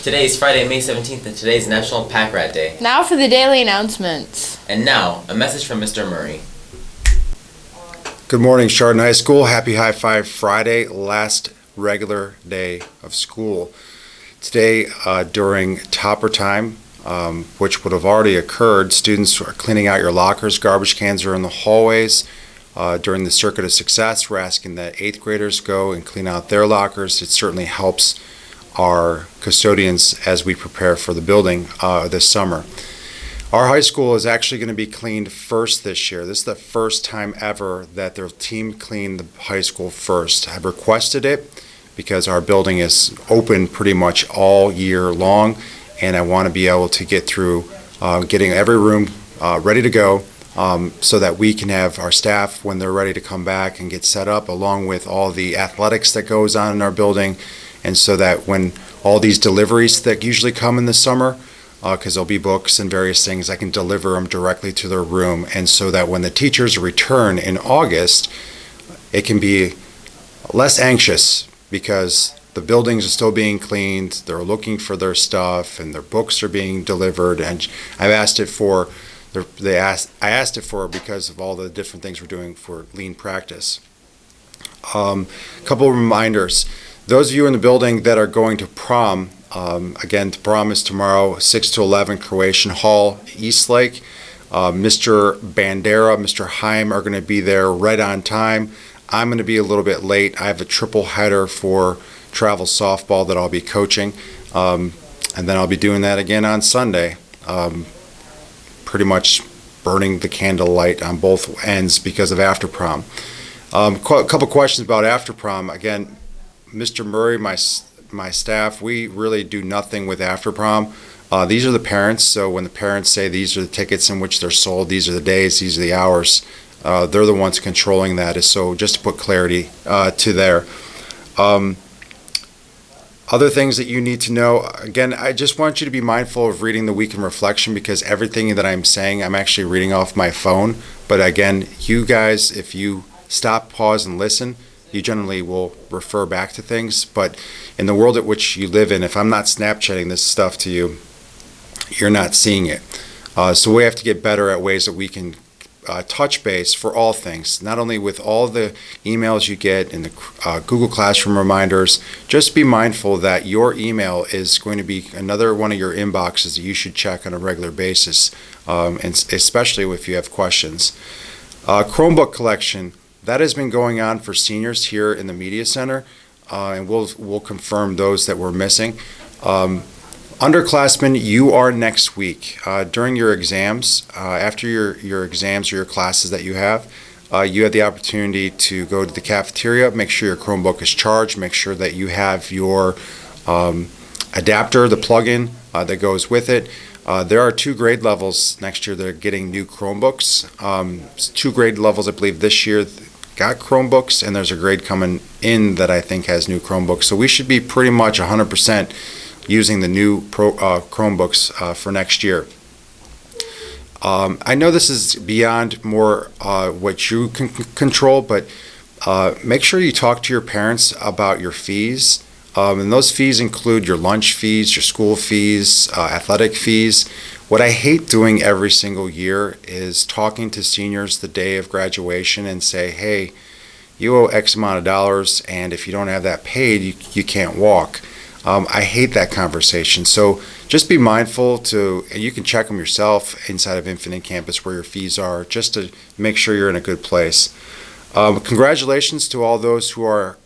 Today is Friday, May 17th, and today is National Pack Rat Day. Now for the daily announcements. And now, a message from Mr. Murray. Good morning, Chardon High School. Happy High Five Friday, last regular day of school. Today, during topper time, which would have already occurred, students are cleaning out your lockers, garbage cans are in the hallways. During the Circuit of Success, we're asking that 8th graders go and clean out their lockers. It certainly helps our custodians as we prepare for the building this summer. Our high school is actually going to be cleaned first this year. This is the first time ever that their team cleaned the high school first. I've requested it because our building is open pretty much all year long, and I want to be able to get through getting every room ready to go so that we can have our staff, when they're ready to come back and get set up, along with all the athletics that goes on in our building, and so that when all these deliveries that usually come in the summer, because there'll be books and various things, I can deliver them directly to their room, and so that when the teachers return in August, it can be less anxious because the buildings are still being cleaned, they're looking for their stuff, and their books are being delivered. And I asked it for because of all the different things we're doing for lean practice. A couple of reminders. Those of you in the building that are going to prom, again, prom is tomorrow, 6 to 11, Croatian Hall, Eastlake. Mr. Bandera, Mr. Heim are going to be there right on time. I'm going to be a little bit late. I have a triple header for travel softball that I'll be coaching, and then I'll be doing that again on Sunday. Pretty much burning the candlelight on both ends because of after prom. A couple questions about after prom. Again, Mr. Murray, my staff, we really do nothing with after prom. These are the parents, so when the parents say these are the tickets in which they're sold, these are the days, these are the hours, they're the ones controlling that. So just to put clarity to there. Other things that you need to know, again, I just want you to be mindful of reading the week in reflection, because everything that I'm saying, I'm actually reading off my phone. But again, you guys, if you stop, pause, and listen, you generally will refer back to things. But in the world at which you live in, if I'm not Snapchatting this stuff to you, you're not seeing it. So we have to get better at ways that we can touch base for all things, not only with all the emails you get and the Google Classroom reminders. Just be mindful that your email is going to be another one of your inboxes that you should check on a regular basis, and especially if you have questions. Chromebook collection, that has been going on for seniors here in the Media Center, and we'll confirm those that we're missing. Underclassmen, you are next week. During your exams, after your exams or your classes that you have the opportunity to go to the cafeteria, make sure your Chromebook is charged, make sure that you have your adapter, the plug-in that goes with it. There are 2 grade levels next year that are getting new Chromebooks. 2 grade levels, I believe, this year got Chromebooks, and there's a grade coming in that I think has new Chromebooks. So we should be pretty much 100% using the new Chromebooks for next year. I know this is beyond more what you can control, but make sure you talk to your parents about your fees. And those fees include your lunch fees, your school fees, athletic fees. What I hate doing every single year is talking to seniors the day of graduation and say, hey, you owe X amount of dollars, and if you don't have that paid, you can't walk. I hate that conversation. So just be mindful and you can check them yourself inside of Infinite Campus where your fees are, just to make sure you're in a good place. Congratulations to all those who are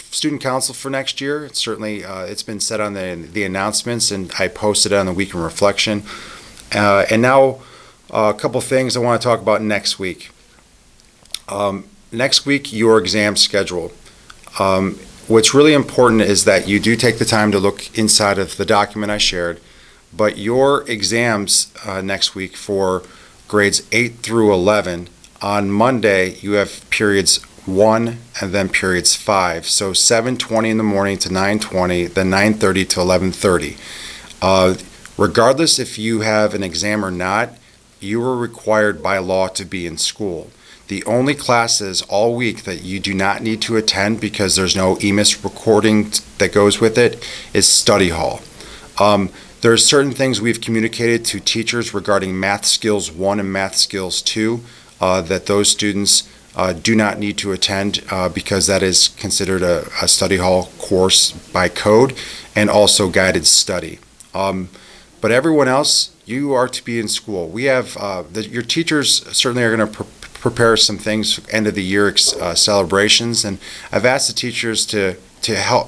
student council for next year. It's been said on the announcements, and I posted it on the Week in Reflection. And now a couple things I want to talk about next week. Next week, your exam schedule. What's really important is that you do take the time to look inside of the document I shared, but your exams next week for grades 8 through 11, on Monday you have periods 1 and then periods 5, so 7:20 in the morning to 9:20, then 9:30 to 11:30. Regardless if you have an exam or not, you are required by law to be in school. The only classes all week that you do not need to attend, because there's no EMIS recording that goes with it, is study hall. There's certain things we've communicated to teachers regarding Math Skills 1 and Math Skills 2 that those students do not need to attend because that is considered a study hall course by code and also guided study. But everyone else, you are to be in school. We have, your teachers certainly are going to prepare some things for end of the year celebrations, and I've asked the teachers to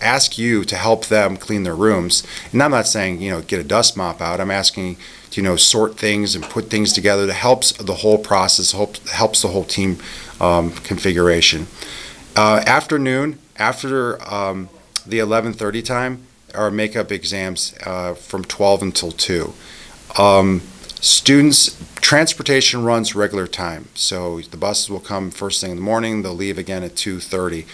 ask you to help them clean their rooms. And I'm not saying, get a dust mop out. I'm asking to, sort things and put things together that helps the whole process, helps the whole team configuration. Afternoon, after the 11:30 time, our makeup exams from 12 until 2. Students, transportation runs regular time. So the buses will come first thing in the morning. They'll leave again at 2:30.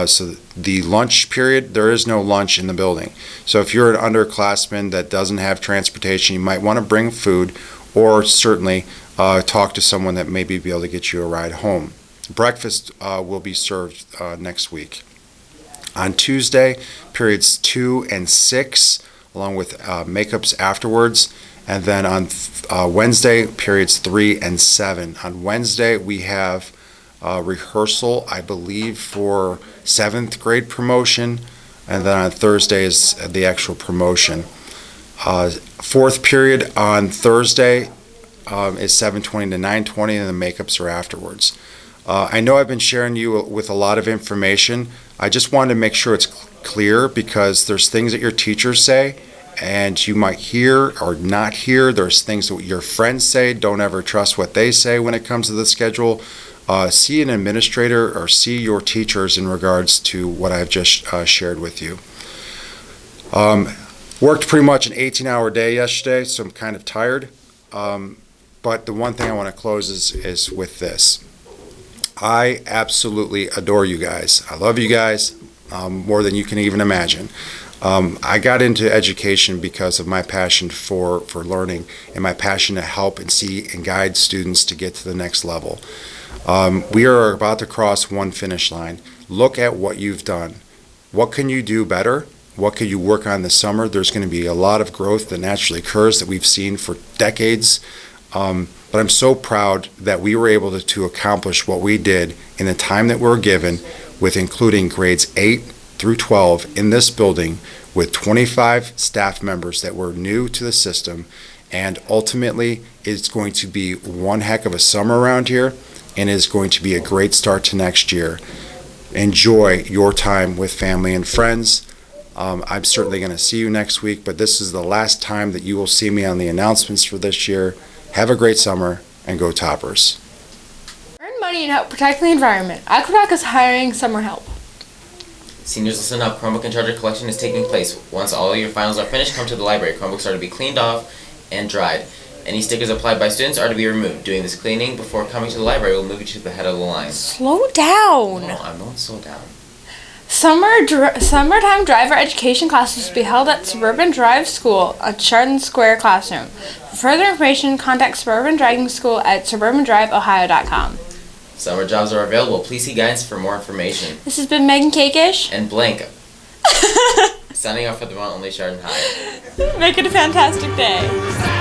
So the lunch period, there is no lunch in the building. So if you're an underclassman that doesn't have transportation, you might want to bring food or certainly talk to someone that maybe be able to get you a ride home. Breakfast will be served next week. On Tuesday, periods 2 and 6, along with makeups afterwards. And then on Wednesday, periods 3 and 7. On Wednesday, we have rehearsal, I believe, for 7th grade promotion. And then on Thursday is the actual promotion. Fourth period on Thursday is 7:20 to 9:20, and the makeups are afterwards. I know I've been sharing you with a lot of information. I just wanted to make sure it's clear because there's things that your teachers say and you might hear or not hear. There's things that your friends say. Don't ever trust what they say when it comes to the schedule. See an administrator or see your teachers in regards to what I've just shared with you. Worked pretty much an 18-hour day yesterday, so I'm kind of tired. But the one thing I want to close is with this. I absolutely adore you guys. I love you guys more than you can even imagine. I got into education because of my passion for learning and my passion to help and see and guide students to get to the next level. We are about to cross one finish line. Look at what you've done. What can you do better? What can you work on this summer? There's going to be a lot of growth that naturally occurs that we've seen for decades. But I'm so proud that we were able to accomplish what we did in the time that we were given, with including grades 8 through 12 in this building with 25 staff members that were new to the system. And ultimately, it's going to be one heck of a summer around here, and it's going to be a great start to next year. Enjoy your time with family and friends. I'm certainly going to see you next week, but this is the last time that you will see me on the announcements for this year. Have a great summer, and go Toppers. Earn money and help protect the environment. Aqueduct is hiring summer help. Seniors, listen up. Chromebook and charger collection is taking place. Once all your finals are finished, come to the library. Chromebooks are to be cleaned off and dried. Any stickers applied by students are to be removed. Doing this cleaning before coming to the library will move you to the head of the line. Slow down. No, I'm not slow down. Summertime driver education classes will be held at Suburban Drive School at Chardon Square Classroom. For further information, contact Suburban Driving School at suburbandriveohio.com. Summer jobs are available. Please see guidance for more information. This has been Megan Cakish. And Blank. Signing off for the one only Chardon High. Make it a fantastic day.